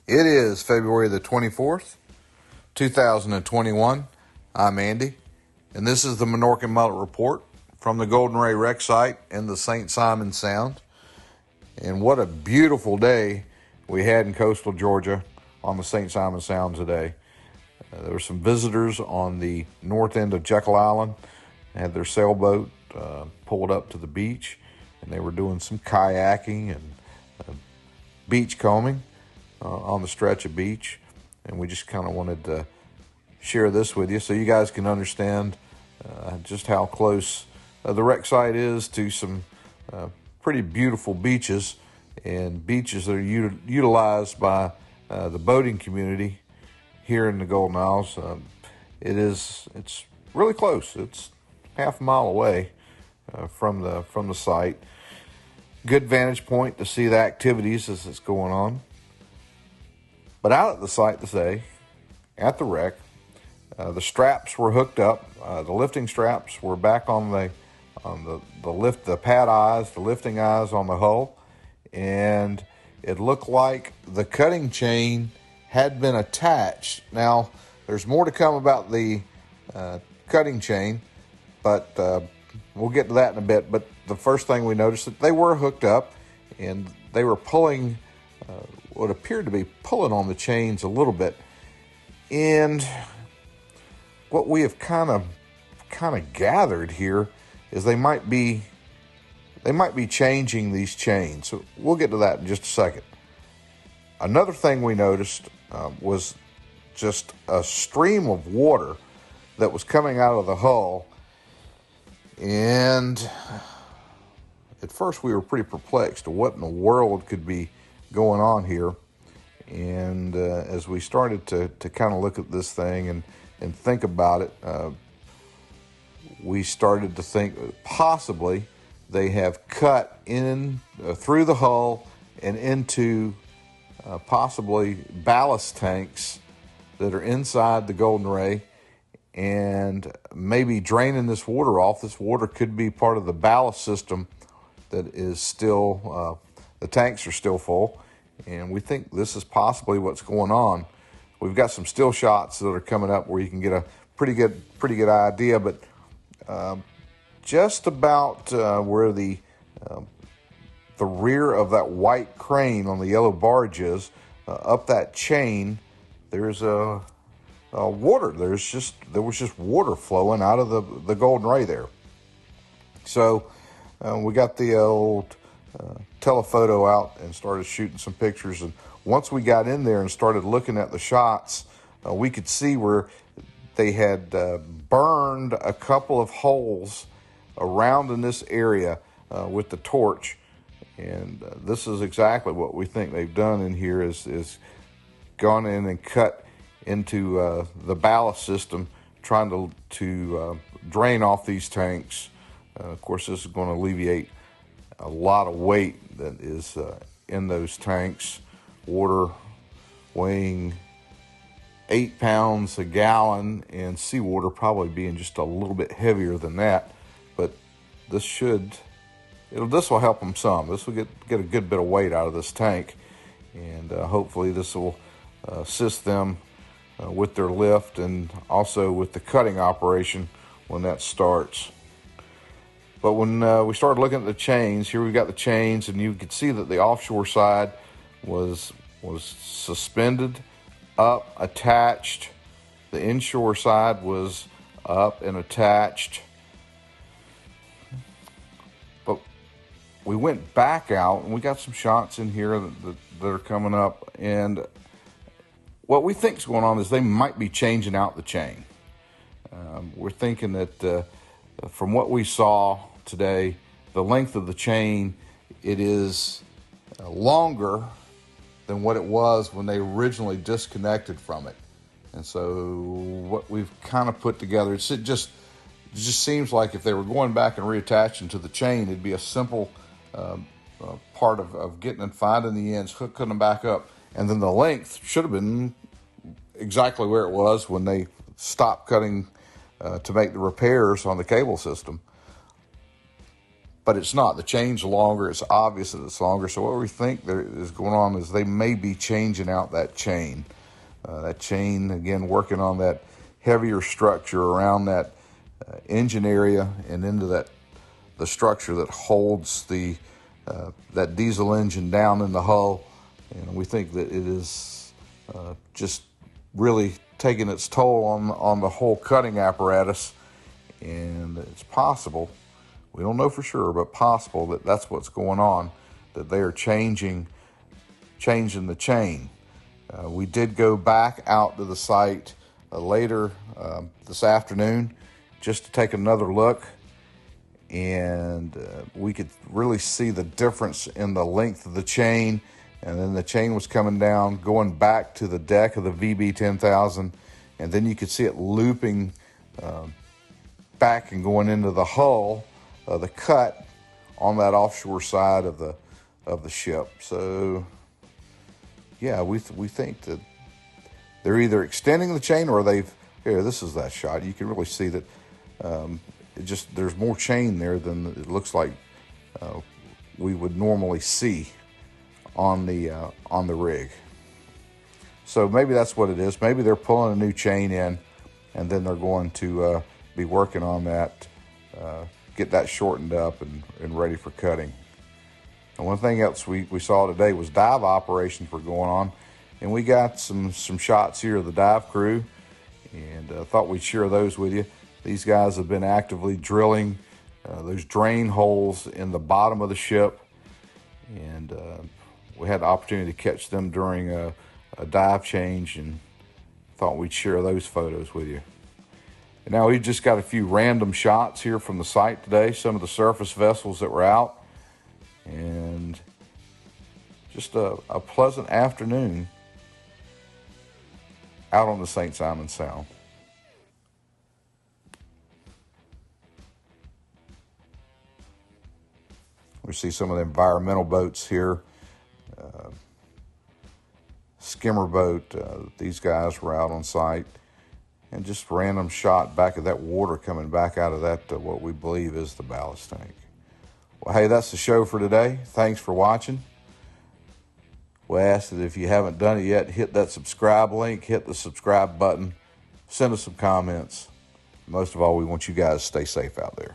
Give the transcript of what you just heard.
It is February the 24th, 2021. I'm Andy, and this is the Minorcan Mullet Report from the Golden Ray Rec Site in the St.simons Sound. And what a beautiful day we had in coastal Georgia on the St.simons Sound today. There were some visitors on the north end of Jekyll Island. They had their sailboat pulled up to the beach, and they were doing some kayaking and beach combing on the stretch of beach. And we just kind of wanted to share this with you so you guys can understand just how close the rec site is to some pretty beautiful beaches, and beaches that are utilized by the boating community here in the Golden Isles. It's really close. It's half a mile away from the site. Good vantage point to see the activities as it's going on. But out at the site today, at the wreck, the straps were hooked up. The lifting straps were back on the pad eyes, the lifting eyes on the hull, and it looked like the cutting chain had been attached. Now, there's more to come about the cutting chain, but we'll get to that in a bit. But the first thing we noticed that they were hooked up, and they were pulling what appeared to be pulling on the chains a little bit. And what we have kind of gathered here is they might be changing these chains. So we'll get to that in just a second. Another thing we noticed was just a stream of water that was coming out of the hull. And at first we were pretty perplexed to what in the world could be going on here. And as we started to kind of look at this thing and think about it, we started to think possibly they have cut in through the hull and into possibly ballast tanks that are inside the Golden Ray, and maybe draining this water off. This water could be part of the ballast system that is still, the tanks are still full, and we think this is possibly what's going on. We've got some still shots that are coming up where you can get a pretty good idea, but just about where the rear of that white crane on the yellow barge is, up that chain, there's water. There was just water flowing out of the Golden Ray there. So we got the old telephoto out and started shooting some pictures. And once we got in there and started looking at the shots, we could see where they had burned a couple of holes around in this area with the torch. And this is exactly what we think they've done in here is gone in and cut into the ballast system, trying to drain off these tanks. Of course, this is going to alleviate a lot of weight that is in those tanks. Water weighing 8 pounds a gallon, and seawater probably being just a little bit heavier than that. But this will help them some. This will get a good bit of weight out of this tank, and hopefully this will assist them with their lift and also with the cutting operation when that starts. But when we started looking at the chains, here we've got the chains, and you could see that the offshore side was suspended, up, attached. The inshore side was up and attached. But we went back out, and we got some shots in here that are coming up. And what we think is going on is they might be changing out the chain. We're thinking that from what we saw today, the length of the chain, it is longer than what it was when they originally disconnected from it. And so what we've kind of put together, it just seems like if they were going back and reattaching to the chain, it'd be a simple part of getting and finding the ends, hooking them back up, and then the length should have been exactly where it was when they stopped cutting to make the repairs on the cable system. but it's not. The chain's longer. It's obvious that it's longer. So what we think there is going on is they may be changing out that chain. That chain, again, working on that heavier structure around that engine area and into the structure that holds that diesel engine down in the hull. And we think that it is just really taking its toll on the whole cutting apparatus. And it's possible, we don't know for sure, but possible that that's what's going on, that they are changing the chain. We did go back out to the site later this afternoon just to take another look, and we could really see the difference in the length of the chain. And then the chain was coming down, going back to the deck of the VB10,000, and then you could see it looping back and going into the hull, the cut on that offshore side of the ship. So yeah, we think that they're either extending the chain or here, this is that shot. You can really see that there's more chain there than it looks like we would normally see on the rig. So maybe that's what it is. Maybe they're pulling a new chain in, and then they're going to be working on that, get that shortened up and ready for cutting. And one thing else we saw today was dive operations were going on, and we got some shots here of the dive crew, and thought we'd share those with you. These guys have been actively drilling those drain holes in the bottom of the ship, and we had the opportunity to catch them during a dive change, and thought we'd share those photos with you. And now we've just got a few random shots here from the site today, some of the surface vessels that were out, and just a pleasant afternoon out on the St. Simons Sound. We see some of the environmental boats here, skimmer boat. These guys were out on site, and just random shot back of that water coming back out of that, what we believe is the ballast tank. Well, hey, that's the show for today. Thanks for watching. We ask that if you haven't done it yet, hit that subscribe link, hit the subscribe button, send us some comments. Most of all, we want you guys to stay safe out there.